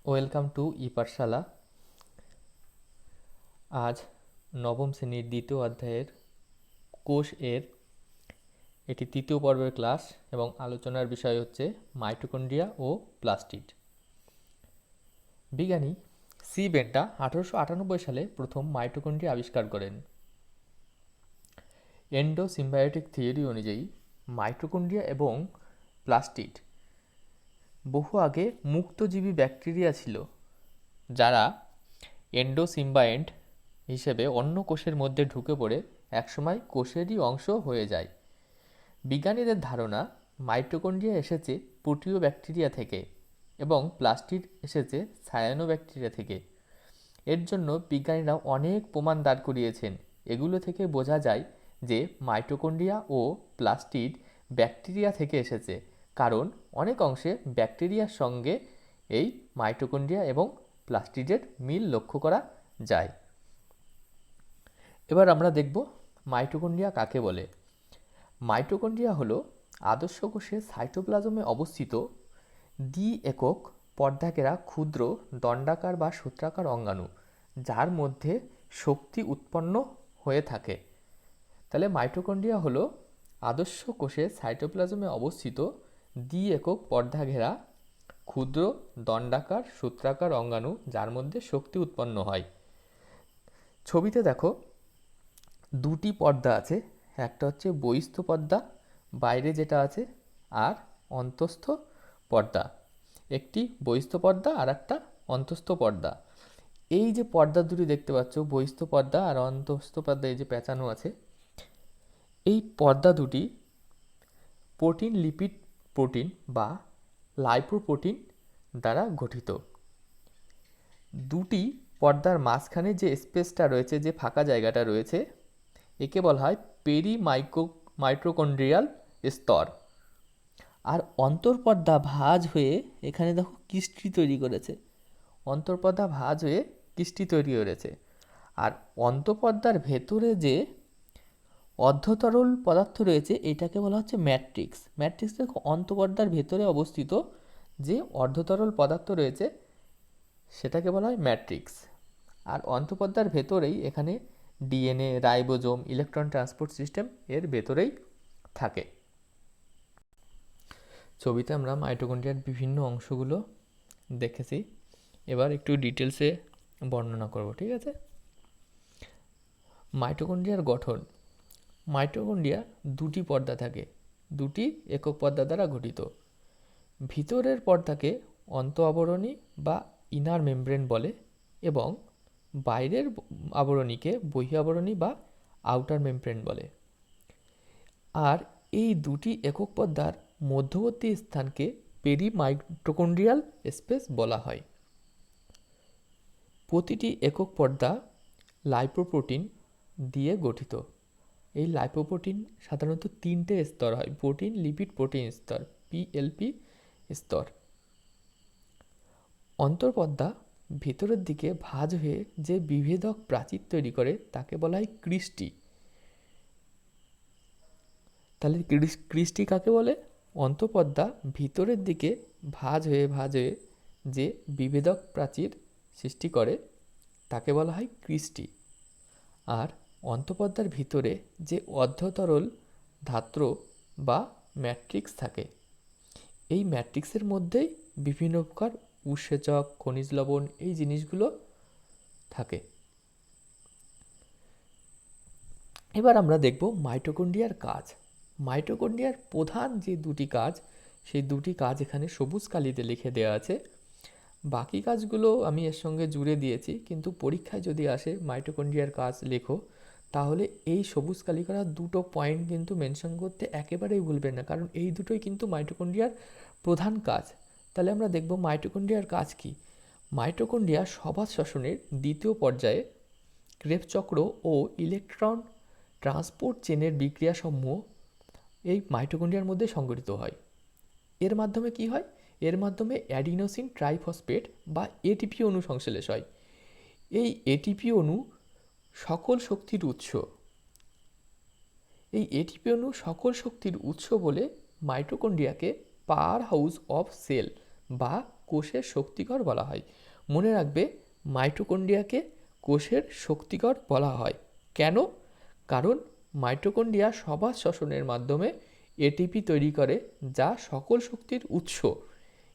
Welcome to ই পাঠশালা। আজ নবম শ্রেণীর দ্বিতীয় অধ্যায়ের কোষ এর এটি তৃতীয় পর্বের ক্লাস এবং আলোচনার বিষয় হচ্ছে মাইটোকন্ড্রিয়া ও প্লাস্টিড। বিজ্ঞানী সি বেন্টা 1898 সালে প্রথম মাইটোকন্ড্রিয়া আবিষ্কার করেন। এন্ডোসিম্বায়োটিক থিওরি অনুযায়ী মাইটোকন্ড্রিয়া এবং প্লাস্টিড বহু আগে মুক্তজীবী ব্যাকটেরিয়া ছিল, যারা এন্ডোসিম্বায়েন্ট হিসেবে অন্য কোষের মধ্যে ঢুকে পড়ে একসময় কোষেরই অংশ হয়ে যায়। বিজ্ঞানীদের ধারণা মাইটোকন্ড্রিয়া এসেছে প্রোটিও ব্যাকটেরিয়া থেকে এবং প্লাস্টিড এসেছে সায়ানো ব্যাকটেরিয়া থেকে। এর জন্য বিজ্ঞানীরা অনেক প্রমাণ দাঁড় করিয়েছেন। এগুলো থেকে বোঝা যায় যে মাইটোকন্ড্রিয়া ও প্লাস্টিড ব্যাকটেরিয়া থেকে এসেছে, কারণ অনেক অংশে ব্যাকটেরিয়ার সঙ্গে এই মাইটোকন্ড্রিয়া এবং প্লাস্টিডের মিল লক্ষ্য করা যায়। এবার আমরা দেখব মাইটোকন্ড্রিয়া কাকে বলে। মাইটোকন্ড্রিয়া হলো আদর্শ কোষের সাইটোপ্লাজমে অবস্থিত দ্বি একক পর্দাঘেরা ক্ষুদ্র দণ্ডাকার বা সূত্রাকার অঙ্গাণু, যার মধ্যে শক্তি উৎপন্ন হয়ে থাকে। তাহলে মাইটোকন্ড্রিয়া হলো আদর্শ কোষের সাইটোপ্লাজমে অবস্থিত দ্বি একক পর্দাঘেরা ক্ষুদ্র দণ্ডাকার সূত্রাকার অঙ্গাণু, যার মধ্যে শক্তি উৎপন্ন হয়। ছবিতে দেখো দুটি পর্দা আছে, একটা হচ্ছে বহিস্থ পর্দা বাইরে যেটা আছে, আর অন্তস্থ পর্দা। একটি বহিস্থ পর্দা আর একটা অন্তস্থ পর্দা। এই যে পর্দা দুটি দেখতে পাচ্ছ, বহিস্থ পর্দা আর অন্তস্থ পর্দা, এই যে পেঁচানো আছে, এই পর্দা দুটি প্রোটিন লিপিড প্রোটিন বা লাইপোপ্রোটিন দ্বারা গঠিত। দুটি পর্দার মাঝখানে যে স্পেসটা রয়েছে, যে ফাঁকা জায়গাটা রয়েছে, একে বলা হয় মাইটোকন্ড্রিয়াল স্তর। আর অন্তঃপর্দা ভাঁজ হয়ে এখানে দেখো কিস্টি তৈরি করেছে, অন্তঃপর্দা ভাঁজ হয়ে কিস্টি তৈরি করেছে। আর অন্তঃপর্দার ভেতরে যে অর্ধতরল পদার্থ রয়েছে, এটাকে বলা হচ্ছে ম্যাট্রিক্স। ম্যাট্রিক্স দেখো অন্তঃপর্দার ভেতরে অবস্থিত যে অর্ধতরল পদার্থ রয়েছে, সেটাকে বলা হয় ম্যাট্রিক্স। আর অন্তঃপর্দার ভেতরেই এখানে DNA, ribosome, electron transport system এর ভেতরেই থাকে। ছবিতে আমরা মাইটোকন্ড্রিয়ার বিভিন্ন অংশগুলো দেখেছি, এবার একটু ডিটেলসে বর্ণনা করব, ঠিক আছে। মাইটোকন্ড্রিয়ার গঠন। মাইটোকন্ড্রিয়া দুটি পর্দা থাকে, দুটি একক পর্দা দ্বারা গঠিত। ভিতরের পর্দাকে অন্ত আবরণী বা ইনার মেমব্রেন বলে এবং বাইরের আবরণীকে বহি আবরণী বা আউটার মেমব্রেন বলে। আর এই দুটি একক পর্দার মধ্যবর্তী স্থানকে পেরিমাইটোকন্ড্রিয়াল স্পেস বলা হয়। প্রতিটি একক পর্দা লাইপোপ্রোটিন দিয়ে গঠিত। এই লাইপোপ্রোটিন সাধারণত তিনটে স্তর হয়: প্রোটিন, লিপিড, প্রোটিন স্তর, পিএলপি স্তর। অন্তঃপর্দা ভেতরের দিকে ভাঁজ হয়ে যে বিভেদক প্রাচীর তৈরি করে তাকে বলা হয় ক্রিস্টি। তাহলে ক্রিস্টি কাকে বলে? অন্তঃপর্দা ভিতরের দিকে ভাঁজ হয়ে যে বিভেদক প্রাচীর সৃষ্টি করে তাকে বলা হয় ক্রিস্টি। আর অন্তঃপর্দার ভিতরে যে অর্ধতরল ধাত্র বা ম্যাট্রিক্স থাকে, এই ম্যাট্রিক্সের মধ্যেই বিভিন্ন প্রকার উৎসেচক, খনিজ লবণ, এই জিনিসগুলো থাকে। এবার আমরা দেখব মাইটোকন্ড্রিয়ার কাজ। মাইটোকন্ড্রিয়ার প্রধান যে দুটি কাজ, সেই দুটি কাজ এখানে সবুজ কালিতে লিখে দেওয়া আছে। বাকি কাজগুলো আমি এর সঙ্গে জুড়ে দিয়েছি, কিন্তু পরীক্ষায় যদি আসে মাইটোকন্ড্রিয়ার কাজ লেখো, তাহলে এই সবুজ কালি করা দুটো পয়েন্ট কিন্তু মেনশন করতে একেবারেই ভুলবেন না, কারণ এই দুটোই কিন্তু মাইটোকন্ড্রিয়ার প্রধান কাজ। তাহলে আমরা দেখব মাইটোকন্ড্রিয়ার কাজ কি। মাইটোকন্ড্রিয়া সবাত শ্বসনের দ্বিতীয় পর্যায়ে ক্রেবস চক্র ও ইলেকট্রন ট্রান্সপোর্ট চেনের বিক্রিয়াসমূহ এই মাইটোকন্ড্রিয়ার মধ্যে সংঘটিত হয়। এর মাধ্যমে কি হয়? এর মাধ্যমে অ্যাডিনোসিন ট্রাইফসফেট বা এটিপি অণু সংশ্লেষ হয়। এই এটিপি অণু সকল শক্তির উৎস। এই এটিপি অণু সকল শক্তির উৎস বলে মাইটোকন্ড্রিয়াকে পাওয়ার হাউস অফ সেল বা কোষের শক্তিকর বলা হয়। মনে রাখবে, মাইটোকন্ড্রিয়াকে কোষের শক্তিকর বলা হয়। কেন? কারণ মাইটোকন্ড্রিয়া সবার শ্বসনের মাধ্যমে এটিপি তৈরি করে, যা সকল শক্তির উৎস।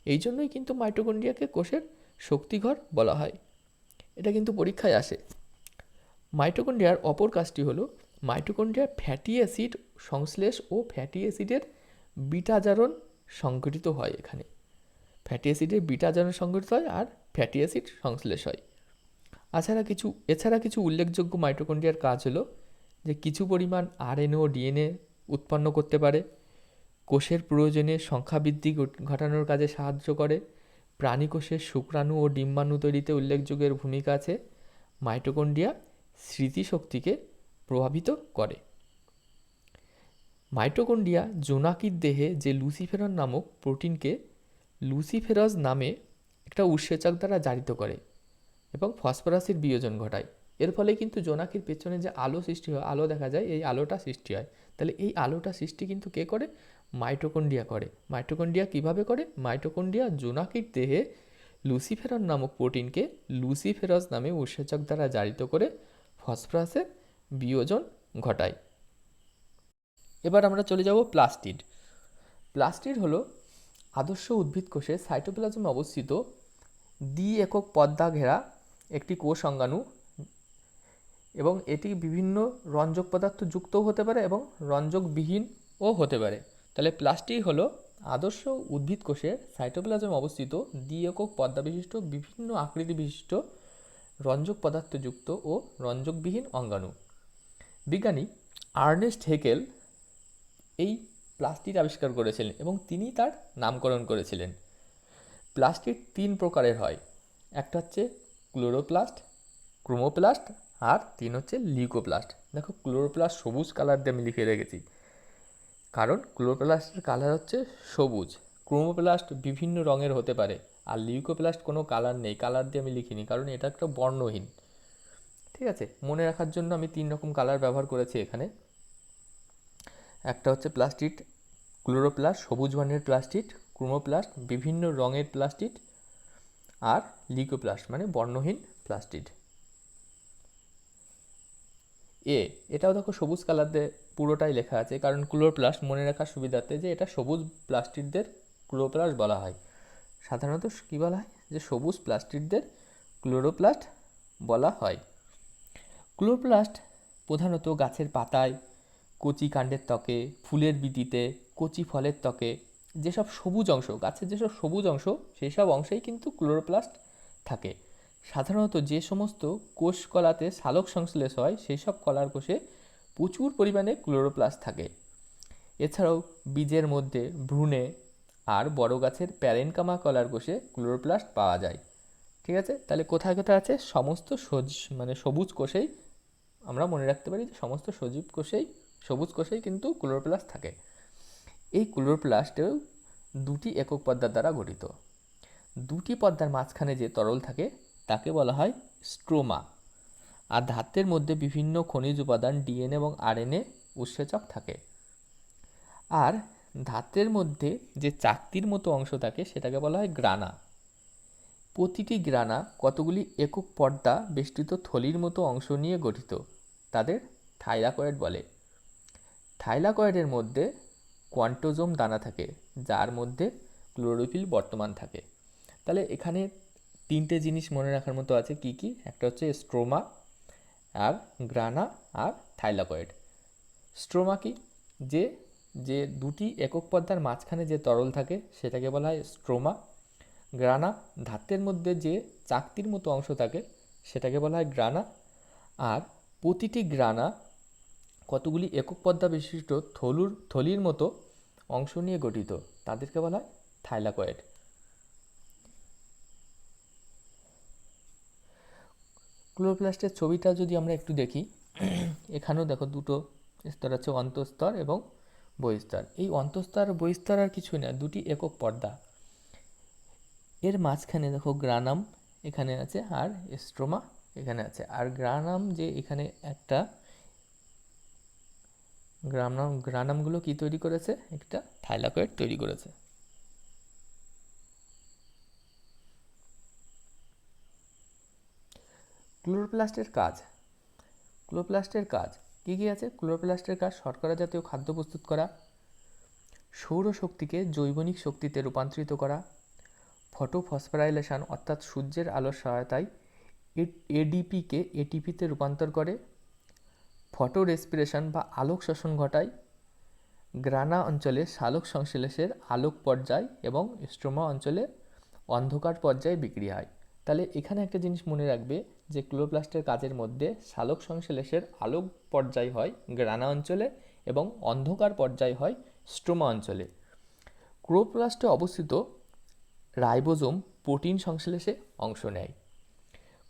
এই জন্যই কিন্তু মাইটোকন্ড্রিয়াকে কোষের শক্তিঘর বলা হয়। এটা কিন্তু পরীক্ষায় আসে। মাইটোকন্ড্রিয়ার অপর কাজটি হলো মাইটোকন্ড্রিয়ার ফ্যাটি অ্যাসিড সংশ্লেষ ও ফ্যাটি অ্যাসিডের বিটা জারণ সংঘটিত হয়। এখানে ফ্যাটি অ্যাসিডের বিটা জারণ সংঘটিত হয় আর ফ্যাটি অ্যাসিড সংশ্লেষ হয়। এছাড়া কিছু উল্লেখযোগ্য মাইটোকন্ড্রিয়ার কাজ হলো যে কিছু পরিমাণ আরএনএ ও ডিএনএ উৎপন্ন করতে পারে, কোষের প্রয়োজনে সংখ্যা বৃদ্ধি ঘটানোর কাজে সাহায্য করে, প্রাণী কোষের শুক্রাণু ও ডিম্বাণু তৈরিতে উল্লেখযোগ্য ভূমিকা আছে, মাইটোকন্ড্রিয়া স্মৃতিশক্তিকে প্রভাবিত করে। মাইটোকন্ড্রিয়া জোনাকির দেহে যে লুসিফেরন নামক প্রোটিনকে লুসিফেরাস নামে একটা উৎসেচক দ্বারা জারিত করে এবং ফসফরাসের বিয়োজন ঘটায়। এর ফলে কিন্তু জোনাকির পেছনে যে আলো সৃষ্টি হয়, আলো দেখা যায়, এই আলোটা সৃষ্টি হয়। তাহলে এই আলোটা সৃষ্টি কিন্তু কে করে? মাইটোকন্ড্রিয়া করে। মাইটোকন্ড্রিয়া কিভাবে করে? মাইটোকন্ড্রিয়া জোনাকির দেহে লুসিফেরন নামক প্রোটিনকে লুসিফেরাস নামে উৎসেচক দ্বারা জারিত করে ফসফরাসের বিয়োজন ঘটায়। এবার আমরা চলে যাব প্লাস্টিড। প্লাস্টিড হলো আদর্শ উদ্ভিদ কোষে সাইটোপ্লাজমে অবস্থিত দ্বি একক পর্দা ঘেরা একটি কোষ অঙ্গাণু, এবং এটি বিভিন্ন রঞ্জক পদার্থ যুক্তও হতে পারে এবং রঞ্জকবিহীনও হতে পারে। তাহলে প্লাস্টিড হলো আদর্শ উদ্ভিদ কোষের সাইটোপ্লাজমে অবস্থিত দ্বি একক পর্দা বিশিষ্ট বিভিন্ন আকৃতি বিশিষ্ট রঞ্জক পদার্থযুক্ত ও রঞ্জকবিহীন অঙ্গাণু। বিজ্ঞানী আর্নেস্ট হেকেল এই প্লাস্টিড আবিষ্কার করেছিলেন এবং তিনি তার নামকরণ করেছিলেন। প্লাস্টিড 3 প্রকারের হয়। একটা হচ্ছে ক্লোরোপ্লাস্ট, ক্রোমোপ্লাস্ট, আর 3 হচ্ছে লিউকোপ্লাস্ট। দেখো, ক্লোরোপ্লাস্ট সবুজ কালার দিয়ে আমি লিখে রেখেছি, কারণ ক্লোরোপ্লাস্টের কালার হচ্ছে সবুজ। ক্রোমোপ্লাস্ট বিভিন্ন রঙের হতে পারে, আর লিউকোপ্লাস্ট কোনো কালার নেই, কালার দিয়ে আমি লিখিনি কারণ এটা একটা বর্ণহীন। ঠিক আছে, মনে রাখার জন্য আমি 3 রকম কালার ব্যবহার করেছি এখানে। একটা হচ্ছে প্লাস্টিড ক্লোরোপ্লাস্ট সবুজ বর্ণের প্লাস্টিড, ক্রোমোপ্লাস্ট বিভিন্ন রঙের প্লাস্টিড, আর লিউকোপ্লাস্ট মানে বর্ণহীন প্লাস্টিড। এটাও দেখো সবুজ কালার দিয়ে পুরোটাই লেখা আছে, কারণ ক্লোরোপ্লাস্ট মনে রাখার সুবিধার্থে যে এটা সবুজ প্লাস্টিডদের ক্লোরোপ্লাস্ট বলা হয়। সাধারণত কী বলা হয়? যে সবুজ প্লাস্টিডদের ক্লোরোপ্লাস্ট বলা হয়। ক্লোরোপ্লাস্ট প্রধানত গাছের পাতায়, কচি কাণ্ডের ত্বকে, ফুলের বিটিতে, কচি ফলের ত্বকে যেসব সবুজ অংশ, গাছের যেসব সবুজ অংশ, সেই সব অংশেই কিন্তু ক্লোরোপ্লাস্ট থাকে। সাধারণত যে সমস্ত কোষ কলাতে সালোক সংশ্লেষ হয় সেই সব কলার কোষে প্রচুর পরিমাণে ক্লোরোপ্লাস্ট থাকে। এছাড়াও বীজের মধ্যে, ভ্রূণে আর বড় গাছের প্যারেনকামা কলার কোষে ক্লোরোপ্লাস্ট পাওয়া যায়। ঠিক আছে, তাহলে কোথায় কোথায় আছে? সমস্ত সবুজ কোষেই আমরা মনে রাখতে পারি যে সমস্ত সবুজ কোষেই কিন্তু ক্লোরোপ্লাস্ট থাকে। এই ক্লোরোপ্লাস্টেও 2টি একক পর্দার দ্বারা গঠিত। 2টি পর্দার মাঝখানে যে তরল থাকে তাকে বলা হয় স্ট্রোমা। আর ধাত্রের মধ্যে বিভিন্ন খনিজ উপাদান, ডিএনএ এবং আরএনএ উৎসেচক থাকে। আর ধাত্রের মধ্যে যে চাকতির মতো অংশ থাকে সেটাকে বলা হয় গ্রানা। প্রতিটি গ্রানা কতগুলি একক পর্দা বেষ্টিত থলির মতো অংশ নিয়ে গঠিত, তাদের থাইলাকয়েড বলে। থাইলাকয়েডের মধ্যে কোয়ান্টোজোম দানা থাকে, যার মধ্যে ক্লোরোফিল বর্তমান থাকে। তাহলে এখানে 3টে জিনিস মনে রাখার মতো আছে। কি কি? একটা হচ্ছে স্ট্রোমা, আর গ্রানা, আর থাইলাকয়েড। স্ট্রোমা কি? যে যে 2টি একক পর্দার মাঝখানে যে তরল থাকে সেটাকে বলা হয় স্ট্রোমা। গ্রানা, ধাত্রের মধ্যে যে চাকতির মতো অংশ থাকে সেটাকে বলা হয় গ্রানা। আর প্রতিটি গ্রানা কতগুলি একক পর্দা বিশিষ্ট থলির মতো অংশ নিয়ে গঠিত, তাদেরকে বলা হয় থাইলাকয়েড। ক্লোরোপ্লাস্টের ছবিটা যদি আমরা একটু দেখি, এখানেও দেখো 2টো স্তর আছে, অন্তঃস্তর এবং বহিঃস্তর। এই অন্তঃস্তর বহিঃস্তর আর কিছুই না, 2টি একক পর্দা। এর মাঝখানে দেখো গ্রানাম এখানে আছে আর স্ট্রোমা এখানে আছে। আর গ্রানাম যে এখানে একটা গ্রানামগুলো কি তৈরি করেছে? একটা থাইলাকয়েড তৈরি করেছে। ক্লোরোপ্লাস্টের কাজ ক্লোরোপ্লাস্টের কাজ কী কী আছে? ক্লোরোপ্লাস্টের কাজ শর্করা জাতীয় খাদ্য প্রস্তুত করা, সৌরশক্তিকে জৈবনিক শক্তিতে রূপান্তরিত করা, ফটোফসফোরাইলেশন অর্থাৎ সূর্যের আলোর সহায়তায় এডিপিকে এটিপিতে রূপান্তর করে, ফটো রেসপিরেশন বা আলোক শোষণ ঘটায়, গ্রানা অঞ্চলে সালোক সংশ্লেষের আলোক পর্যায় এবং স্ট্রোমা অঞ্চলে অন্ধকার পর্যায়ে বিক্রিয়া হয়। তাহলে এখানে একটা জিনিস মনে রাখবে যে ক্লোরোপ্লাস্টের কাজের মধ্যে সালোক সংশ্লেষের আলোক পর্যায় হয় গ্রানা অঞ্চলে এবং অন্ধকার পর্যায় হয় স্ট্রোমা অঞ্চলে। ক্লোরোপ্লাস্টে অবস্থিত রাইবোজোম প্রোটিন সংশ্লেষে অংশ নেয়।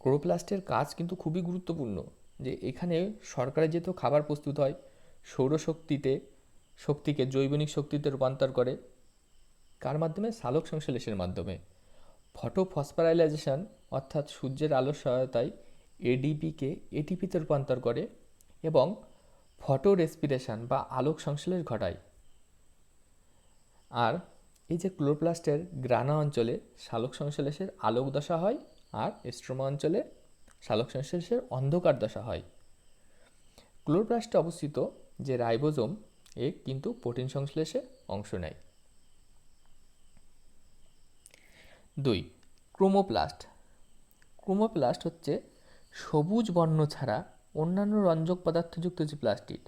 ক্লোরোপ্লাস্টের কাজ কিন্তু খুবই গুরুত্বপূর্ণ, যে এখানে শর্করা জাতীয় খাবার প্রস্তুত হয়, শক্তিকে জৈবনিক শক্তিতে রূপান্তর করে, কার মাধ্যমে? সালোক সংশ্লেষের মাধ্যমে। ফটোফসফোরাইলেশন অর্থাৎ সূর্যের আলোর সহায়তায় এডিপিকে এটিপিতে রূপান্তর করে এবং ফটো রেসপিরেশন বা আলোক সংশ্লেষ ঘটায়। আর এই যে ক্লোরোপ্লাস্টের গ্রানা অঞ্চলে সালোক সংশ্লেষের আলোক দশা হয় আর স্ট্রোমা অঞ্চলে সালোক সংশ্লেষের অন্ধকার দশা হয়। ক্লোরোপ্লাস্টে অবস্থিত যে রাইবোজোম কিন্তু প্রোটিন সংশ্লেষে অংশ নেয়। 2. ক্রোমোপ্লাস্ট। ক্রোমোপ্লাস্ট হচ্ছে সবুজ বর্ণ ছাড়া অন্যান্য রঞ্জক পদার্থযুক্ত যে প্লাস্টিড।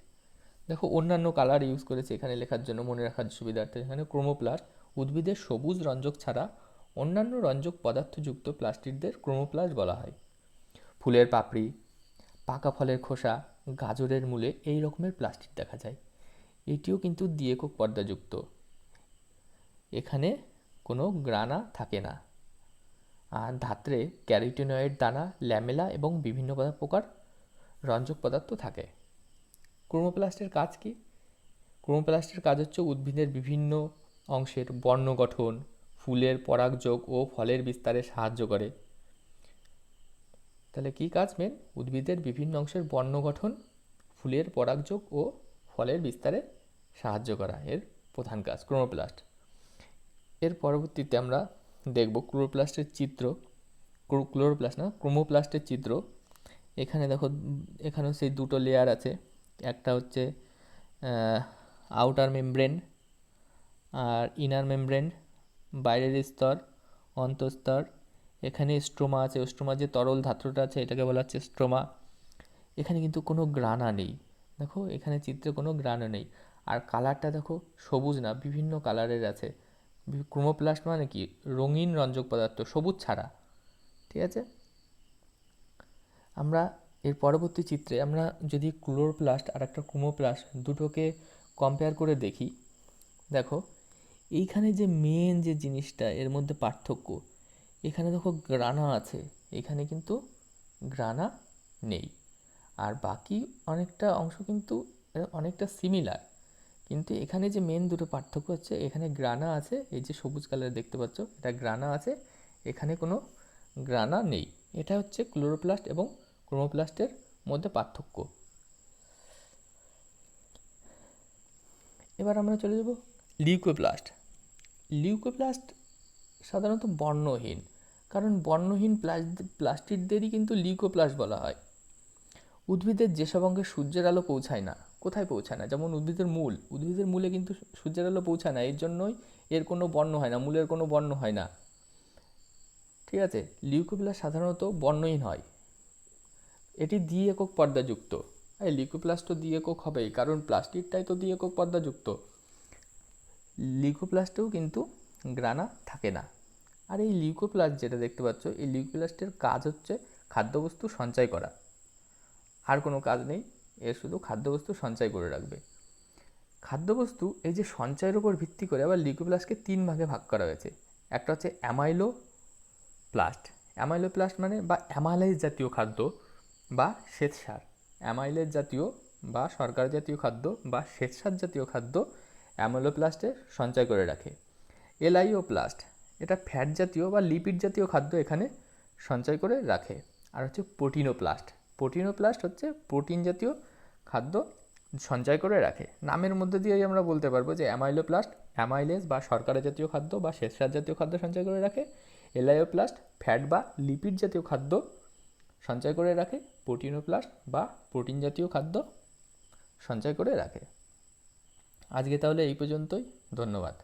দেখো অন্যান্য কালার ইউজ করেছে এখানে লেখার জন্য, মনে রাখার সুবিধার্থে। এখানে ক্রোমোপ্লাস্ট উদ্ভিদের সবুজ রঞ্জক ছাড়া অন্যান্য রঞ্জক পদার্থযুক্ত প্লাস্টিডদের ক্রোমোপ্লাস্ট বলা হয়। ফুলের পাপড়ি, পাকা ফলের খোসা, গাজরের মূলে এই রকমের প্লাস্টিড দেখা যায়। এটিও কিন্তু দ্বিএকক পর্দাযুক্ত, এখানে কোনো গ্রানা থাকে না। আর ধাত্রে ক্যারোটিনয়েড দানা, ল্যামেলা এবং বিভিন্ন প্রকার রঞ্জক পদার্থ থাকে। ক্রোমোপ্লাস্টের কাজ কি? ক্রোমোপ্লাস্টের কাজ হচ্ছে উদ্ভিদের বিভিন্ন অংশের বর্ণ গঠন, ফুলের পরাগযোগ ও ফলের বিস্তারে সাহায্য করে। তাহলে কি কাজ মেন? উদ্ভিদের বিভিন্ন অংশের বর্ণ গঠন, ফুলের পরাগযোগ ও ফলের বিস্তারে সাহায্য করা এর প্রধান কাজ ক্রোমোপ্লাস্ট। এর পরবর্তীতে আমরা দেখব ক্লোরোপ্লাস্টের চিত্র। ক্রোমোপ্লাস্টের চিত্র। এখানে দেখো, এখানেও সেই দুটো লেয়ার আছে, একটা হচ্ছে আউটার মেমব্রেন আর ইনার মেমব্রেন, বাইরের স্তর, অন্তঃস্তর। এখানে স্ট্রোমা আছে, স্ট্রোমা যে তরল ধাত্রটা আছে এটাকে বলা হচ্ছে স্ট্রোমা। এখানে কিন্তু কোনো গ্রানা নেই, দেখো এখানে চিত্রে কোনো গ্রানা নেই। আর কালারটা দেখো সবুজ না, বিভিন্ন কালারের আছে। ক্রোমোপ্লাস্ট মানে কি? রঙিন রঞ্জক পদার্থ, সবুজ ছাড়া। ঠিক আছে, আমরা এর পরবর্তী চিত্রে আমরা যদি ক্লোরোপ্লাস্ট আর একটা ক্রোমোপ্লাস্ট দুটোকে কম্পেয়ার করে দেখি, দেখো এইখানে যে মেন যে জিনিসটা এর মধ্যে পার্থক্য, এখানে দেখো গ্রানা আছে, এখানে কিন্তু গ্রানা নেই। আর বাকি অনেকটা অংশ কিন্তু অনেকটা সিমিলার, কিন্তু এখানে যে মেন দুটো পার্থক্য হচ্ছে, এখানে গ্রানা আছে, এই যে সবুজ কালার দেখতে পাচ্ছ এটা গ্রানা আছে, এখানে কোনো গ্রানা নেই। এটা হচ্ছে ক্লোরোপ্লাস্ট এবং ক্রোমোপ্লাস্টের মধ্যে পার্থক্য। এবার আমরা চলে যাব লিউকোপ্লাস্ট। লিউকোপ্লাস্ট সাধারণত বর্ণহীন, কারণ বর্ণহীন প্লাস্টিডদেরই কিন্তু লিউকোপ্লাস্ট বলা হয়। উদ্ভিদের যেসব অঙ্গে সূর্যের আলো পৌঁছায় না, কোথায় পৌঁছায় না? যেমন উদ্ভিদের মূলে কিন্তু সূর্যের আলো পৌঁছায় না, এর জন্যই এর কোনো বর্ণ হয় না, মূলের কোনো বর্ণ হয় না। ঠিক আছে, লিউকোপ্লাস্ট সাধারণত বর্ণহীন হয়, এটি দ্বিএকক পর্দাযুক্ত। এই লিউকোপ্লাস্ট তো দ্বিএকক হবেই, কারণ প্লাস্টিকটাই তো দ্বিএকক পর্দাযুক্ত। লিউকোপ্লাস্টেও কিন্তু গ্রানা থাকে না। আর এই লিউকোপ্লাস্ট যেটা দেখতে পাচ্ছ, এই লিউকোপ্লাস্টের কাজ হচ্ছে খাদ্যবস্তু সঞ্চয় করা, আর কোনো কাজ নেই, এর শুধু খাদ্যবস্তু সঞ্চয় করে রাখবে। খাদ্যবস্তু এই যে সঞ্চয়ের উপর ভিত্তি করে আবার লিউকোপ্লাস্টকে 3 ভাগে ভাগ করা হয়েছে। একটা হচ্ছে অ্যামাইলোপ্লাস্ট। অ্যামাইলোপ্লাস্ট মানে বা অ্যামাইলেজ জাতীয় খাদ্য বা শ্বেতসার। অ্যামাইলেজ জাতীয় বা শর্করা জাতীয় খাদ্য বা শ্বেতসার জাতীয় খাদ্য অ্যামাইলোপ্লাস্টে সঞ্চয় করে রাখে। এলাইওপ্লাস্ট, এটা ফ্যাট জাতীয় বা লিপিড জাতীয় খাদ্য এখানে সঞ্চয় করে রাখে। আর হচ্ছে প্রোটিনোপ্লাস্ট। প্রোটিনোপ্লাস্ট হচ্ছে প্রোটিন জাতীয় খাদ্য সঞ্চয় করে রাখে। নামের মধ্যে দিয়েই আমরা বলতে পারবো যে অ্যামাইলোপ্লাস্ট অ্যামাইলেজ বা শর্করা জাতীয় খাদ্য বা শ্বেতসার জাতীয় খাদ্য সঞ্চয় করে রাখে। এলাইওপ্লাস্ট ফ্যাট বা লিপিড জাতীয় খাদ্য সঞ্চয় করে রাখে, প্রোটিনোপ্লাস্ট বা প্রোটিন জাতীয় খাদ্য সঞ্চয় করে রাখে। আজকে তাহলে এই পর্যন্তই। ধন্যবাদ।